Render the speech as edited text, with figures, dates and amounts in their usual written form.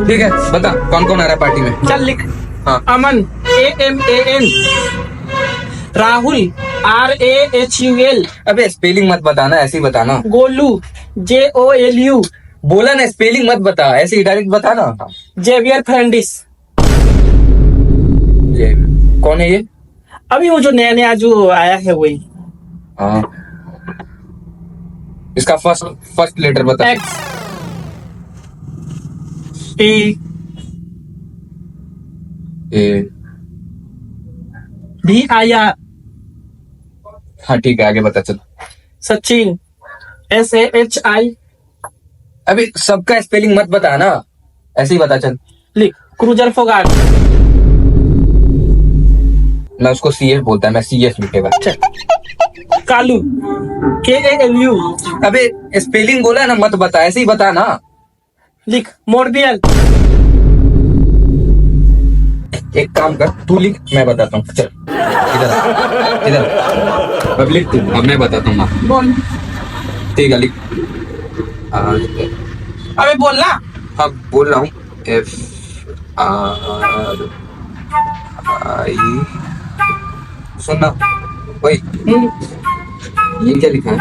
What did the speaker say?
ठीक है, बता कौन कौन आ रहा है पार्टी में। चल लिख। हाँ। अमन AMAN, राहुल RAHUL, अबे स्पेलिंग मत बताना, ऐसे ही बताना। गोलू JOLU, बोला ना स्पेलिंग मत बता, ऐसे ही डायरेक्ट बता ना। जेवियर फर्नांडिस। ये कौन है ये? अभी वो जो नया नया जो आया है वही। हाँ, इसका फर्स्ट फर्स्ट लेटर बता। X T ए, भी आया। हाँ ठीक है, आगे बता चल। सचिन SAHI, अबे सबका स्पेलिंग मत बता ना, ऐसे ही बता चल। लिख। क्रूजर फोगाट। मैं उसको CS बोलता है, मैं CS लिखेगा। कालू KALU, अबे स्पेलिंग बोला ना मत बता, ऐसे ही बता ना। लिख। मोरबियल एक काम कर, तू लिख, मैं बताता हूँ। चल इधर इधर, अब लिख तू, अब मैं बताता हूँ। बोल। ठीक है लिख। अबे बोल ना। हाँ बोल रहा हूँ। FRI, सुनना वही, ये क्या लिखा है?